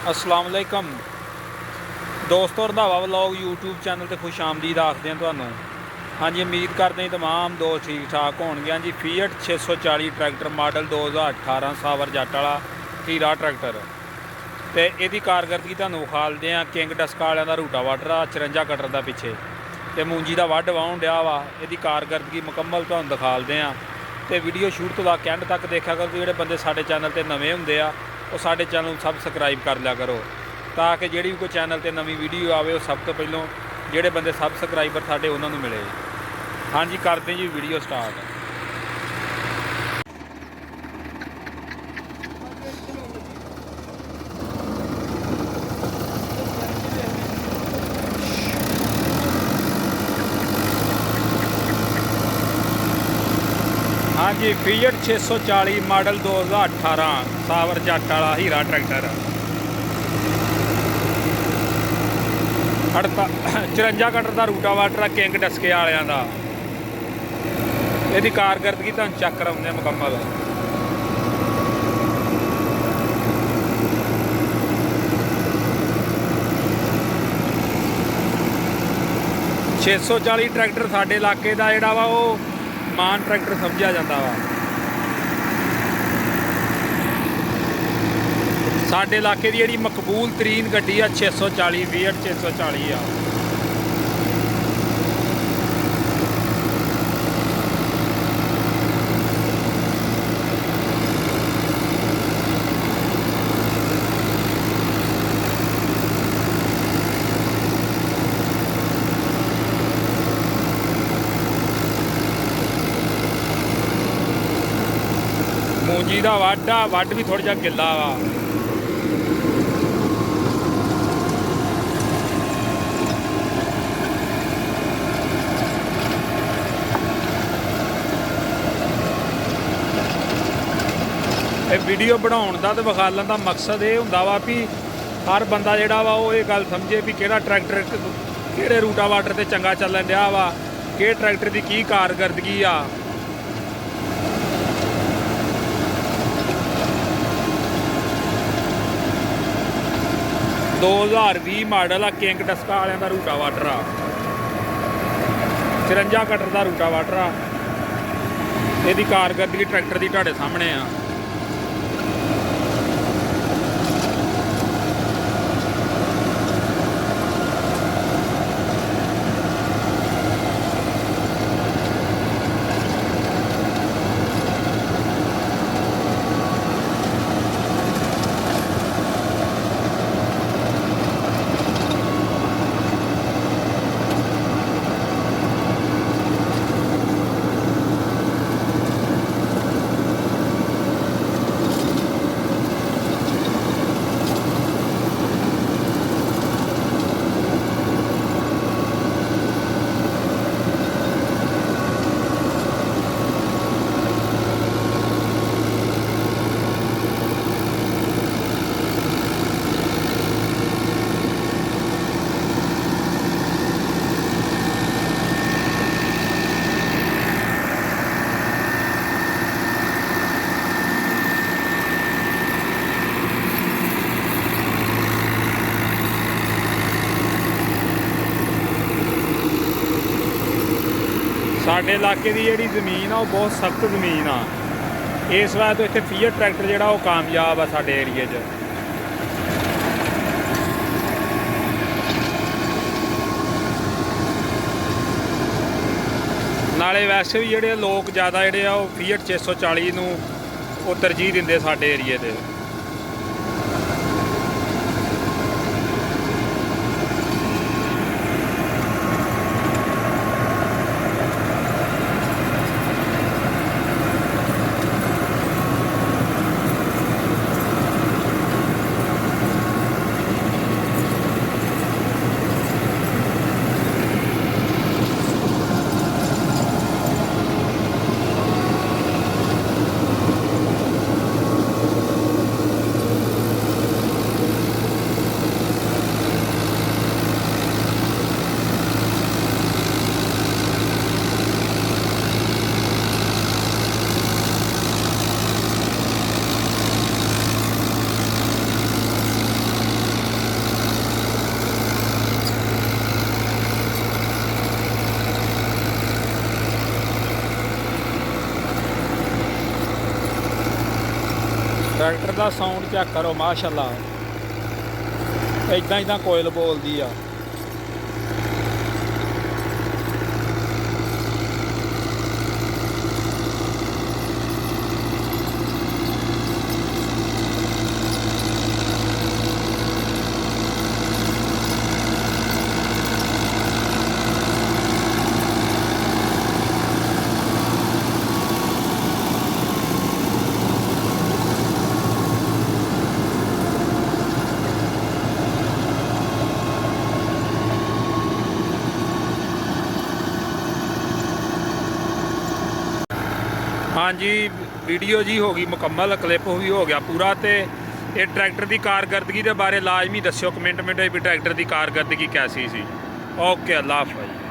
अस्सलाम वालेकुम दोस्तों, रंधावा व्लॉग यूट्यूब चैनल ते खुश आमदीद आखते हैं तुहानूं। हाँ जी, उम्मीद करते हैं तमाम दोस्त ठीक ठाक होणगे। हाँ जी, फीएट 640 ट्रैक्टर मॉडल 2018 सावर जट वाला हीरा ट्रैक्टर ते इहदी कारकरदगी तुहानूं विखालदे हैं। किंग डस्का वालियां दा रूटावाटर आ 54 कटर दा पिछे ते मूंजी दा वढ वाहुण डिया वा। इहदी कारकरदगी मुकम्मल तुहानूं दिखालदे हैं ते वीडियो शुरू तो लग के एंड तक देखा करो। जिहड़े बंदे साडे चैनल ते नवें हुंदे आ ਉਹ ਸਾਡੇ ਚੈਨਲ ਨੂੰ ਸਬਸਕ੍ਰਾਈਬ ਕਰ ਲਿਆ ਕਰੋ ਤਾਂ ਕਿ ਜਿਹੜੀ ਵੀ ਕੋਈ ਚੈਨਲ 'ਤੇ ਨਵੀਂ ਵੀਡੀਓ ਆਵੇ ਉਹ ਸਭ ਤੋਂ ਪਹਿਲਾਂ ਜਿਹੜੇ ਬੰਦੇ ਸਬਸਕ੍ਰਾਈਬਰ ਸਾਡੇ ਉਹਨਾਂ ਨੂੰ ਮਿਲੇ। ਹਾਂਜੀ, ਕਰਦੇ ਜੀ ਵੀਡੀਓ ਸਟਾਰਟ। हाँ जी, फीएट 640 मॉडल 2018 सावर जट वाला हीरा ट्रैक्टर 54 कटर का रूटावाटर किंग डस्के वालियां दा। इहदी कारकरदगी तुहानूं चेक कराउंदे मुकम्मल। छे सौ 40 ट्रैक्टर साडे इलाके का जिहड़ा वा वो मान ट्रैक्टर समझिया जाता वा। साडे इलाके की जिहड़ी मकबूल तरीन गड्डी आ 640 फीएट 640 आ। मूंजी का वढ आ, वढ भी थोड़ा जिहा गिला वा। वीडियो बनाने का तो विखालन का मकसद ये हुंदा वा भी हर बंदा जिहड़ा वा वो ये गल समझे भी किहड़ा ट्रैक्टर किहड़े रूटावाटर ते चंगा चलन दिया वा, किहड़े ट्रैक्टर की की कारकरदगी आ। 2020 मॉडल आ किंग डस्का वालियां दा रूटावाटर आ 54 कटर का रूटावाटर आ। इहदी कारकरदगी ट्रैक्टर की तुहाडे सामने आ। साडे इलाके की जिहड़ी जमीन आ बहुत सख्त जमीन आ। इस वजह तो इत्थे फीएट ट्रैक्टर जिहड़ा वो कामयाब आ साडे एरिए च। नाले वैसे भी जिहड़े लोग ज़्यादा जिहड़े आ फीएट 640 नूं वो तरजीह दिंदे साडे एरिए ते। ਟਰੈਕਟਰ ਦਾ ਸਾਊਂਡ ਚੈੱਕ ਕਰੋ ਮਾਸ਼ਾਅੱਲਾ, ਇਦਾਂ ਕੋਇਲ ਬੋਲਦੀ ਆ। ਹਾਂਜੀ ਵੀਡੀਓ ਜੀ ਹੋ ਗਈ ਮੁਕੰਮਲ, ਕਲਿੱਪ ਵੀ ਹੋ ਗਿਆ ਪੂਰਾ। ਤੇ ਇਹ ਟਰੈਕਟਰ ਦੀ ਕਾਰਗਰਦਗੀ ਦੇ ਬਾਰੇ ਲਾਜ਼ਮੀ ਦੱਸਿਓ ਕਮੈਂਟ ਵਿੱਚ ਵੀ ਟਰੈਕਟਰ ਦੀ ਕਾਰਗਰਦਗੀ ਕੈਸੀ ਸੀ। ਓਕੇ, ਅੱਲਾ ਹਾਫਿਜ਼।